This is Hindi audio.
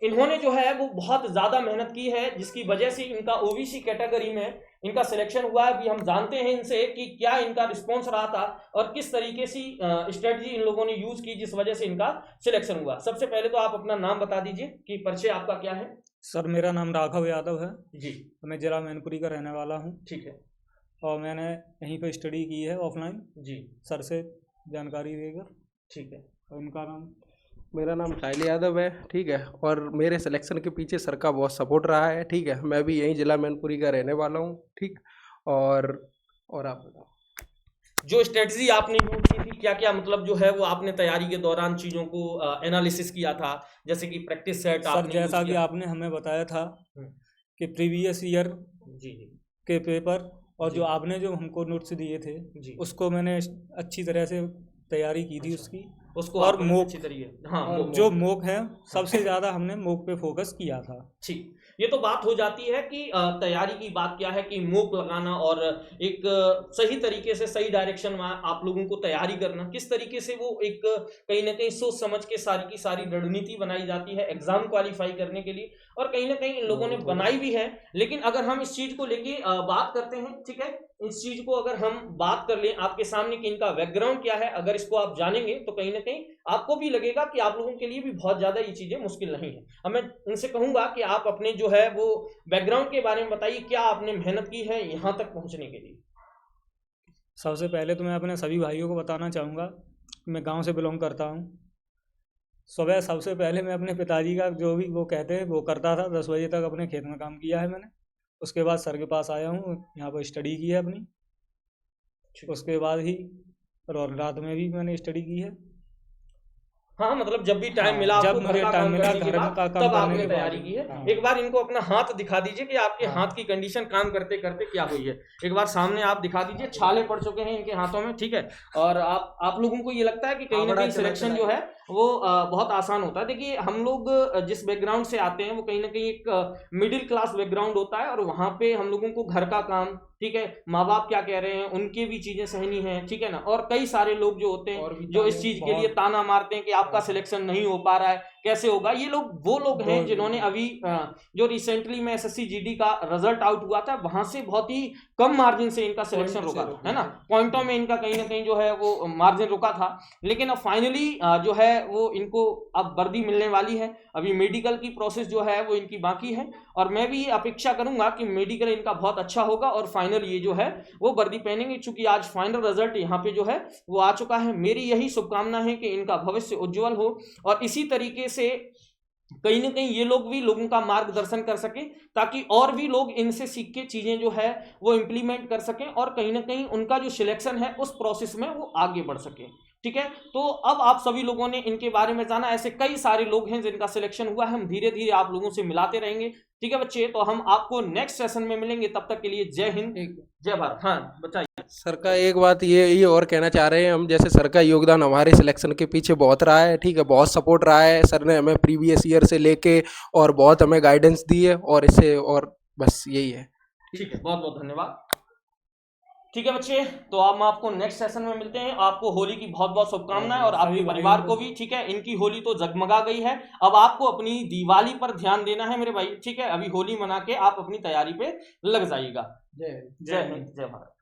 इन्होंने जो है वो बहुत ज्यादा मेहनत की है, जिसकी वजह से इनका ओबीसी कैटेगरी में इनका सिलेक्शन हुआ है। अभी हम जानते हैं इनसे कि क्या इनका रिस्पॉन्स रहा था और किस तरीके से स्ट्रेटजी इन लोगों ने यूज की जिस वजह से इनका सिलेक्शन हुआ। सबसे पहले तो आप अपना नाम बता दीजिए कि परिचय आपका क्या है। सर मेरा नाम राघव यादव है जी। मैं जिला मैनपुरी का रहने वाला हूँ। ठीक है। और मैंने यहीं पे स्टडी की है ऑफलाइन। जी। सर से जानकारी देगा। ठीक है। उनका नाम, मेरा नाम साहिल यादव है, ठीक है। और मेरे सिलेक्शन के पीछे सर का बहुत सपोर्ट रहा है, ठीक है। मैं भी यहीं जिला मैनपुरी का रहने वाला हूँ, ठीक। और आप बताओ, जो स्ट्रेटजी आपने यूज की थी, क्या क्या मतलब जो है वो आपने तैयारी के दौरान चीजों को एनालिसिस किया था, जैसे कि प्रैक्टिस सेट सर जैसा कि आपने हमें बताया था कि प्रीवियस ईयर जी के पेपर और जो आपने जो हमको नोट्स दिए थे जी, उसको मैंने अच्छी तरह से तैयारी की थी उसको और मोक अच्छी तरीके, हाँ, और जो मोक है सबसे ज़्यादा हमने मोक पे फोकस किया था। ठीक। ये तो बात हो जाती है कि तैयारी की बात क्या है कि मोक लगाना और एक सही तरीके से सही डायरेक्शन में आप लोगों को तैयारी करना, किस तरीके से वो एक कहीं ना कहीं सोच समझ के सारी की सारी रणनीति बनाई जाती है एग्जाम क्वालिफाई करने के लिए, और कहीं ना कहीं इन लोगों ने बनाई भी है। लेकिन अगर हम इस चीज को लेके बात करते हैं, ठीक है, इस चीज को अगर हम बात कर लें आपके सामने कि इनका बैकग्राउंड क्या है, अगर इसको आप जानेंगे तो कहीं ना कहीं आपको भी लगेगा कि आप लोगों के लिए भी बहुत ज्यादा ये चीजें मुश्किल नहीं है। अब मैं उनसे कहूंगा कि आप अपने जो है वो बैकग्राउंड के बारे में बताइए, क्या आपने मेहनत की है यहां तक पहुंचने के लिए। सबसे पहले तो मैं अपने सभी भाइयों को बताना चाहूँगा, मैं गांव से बिलोंग करता हूँ। सुबह सबसे पहले मैं अपने पिताजी का जो भी वो कहते हैं वो करता था, 10 बजे तक अपने खेत में काम किया है मैंने। उसके बाद सर के पास आया हूँ, यहाँ पर स्टडी की है अपनी। उसके बाद ही और रात में भी मैंने स्टडी की है। हाँ, मतलब जब भी टाइम मिला आपको, जब मुझे टाइम मिला घर का काम तब आपने करने के तैयारी बाद की है। हाँ। एक बार इनको अपना हाथ दिखा दीजिए कि आपके हाथ की कंडीशन काम करते करते क्या हुई है। एक बार सामने आप दिखा दीजिए, छाले पड़ चुके हैं इनके हाथों में, ठीक है। और आप लोगों को ये लगता है कि कहीं ना कहीं सिलेक्शन जो है वो बहुत आसान होता है। देखिए, हम लोग जिस बैकग्राउंड से आते हैं वो कहीं ना कहीं एक मिडिल क्लास बैकग्राउंड होता है, और वहां पे हम लोगों को घर का काम, ठीक है, माँ बाप क्या कह रहे हैं उनकी भी चीजें सहनी है, ठीक है ना। और कई सारे लोग जो होते हैं जो इस चीज के लिए ताना मारते हैं कि आपका सिलेक्शन नहीं हो पा रहा है, कैसे होगा। ये लोग वो लोग हैं जिन्होंने अभी जो रिसेंटली में एसएससी जीडी का रिजल्ट आउट हुआ था वहां से बहुत ही कम मार्जिन से इनका सिलेक्शन रुका था, है ना। पॉइंटों में इनका कहीं ना कहीं जो है वो मार्जिन रुका था। लेकिन अब फाइनली जो है वो इनको अब वर्दी मिलने वाली है। अभी मेडिकल की प्रोसेस जो है वो इनकी बाकी है, और मैं भी अपेक्षा करूंगा कि मेडिकल इनका बहुत अच्छा होगा और फाइनल ये जो है वो वर्दी पहनेंगे। चूंकि आज फाइनल रिजल्ट यहाँ पे जो है वो आ चुका है। मेरी यही शुभकामना है कि इनका भविष्य उज्जवल हो, और इसी तरीके से कहीं ना कहीं ये लोग भी लोगों का मार्गदर्शन कर सके, ताकि और भी लोग इनसे सीख के चीजें जो है वो इंप्लीमेंट कर सकें, और कहीं ना कहीं उनका जो सिलेक्शन है उस प्रोसेस में वो आगे बढ़ सके, ठीक है। तो अब आप सभी लोगों ने इनके बारे में जाना, ऐसे कई सारे लोग हैं जिनका सिलेक्शन हुआ है। हम धीरे धीरे आप लोगों से मिलाते रहेंगे, ठीक है बच्चे। तो हम आपको नेक्स्ट सेशन में मिलेंगे, तब तक के लिए जय हिंद, जय भारत। हाँ बताइए। सर का एक बात ये और कहना चाह रहे हैं हम, जैसे सर का योगदान हमारे सिलेक्शन के पीछे बहुत रहा है, ठीक है, बहुत सपोर्ट रहा है। सर ने हमें प्रीवियस ईयर से लेके और बहुत हमें गाइडेंस दी है, और इससे और बस यही है। ठीक है, बहुत बहुत धन्यवाद। ठीक है बच्चे, तो अब हम आपको नेक्स्ट सेशन में मिलते हैं। आपको होली की बहुत बहुत शुभकामनाएं, और आपके परिवार को भी, ठीक है। इनकी होली तो जगमगा गई है, अब आपको अपनी दिवाली पर ध्यान देना है मेरे भाई, ठीक है। अभी होली मना के आप अपनी तैयारी पे लग जाइएगा। जय हिंद, जय भारत।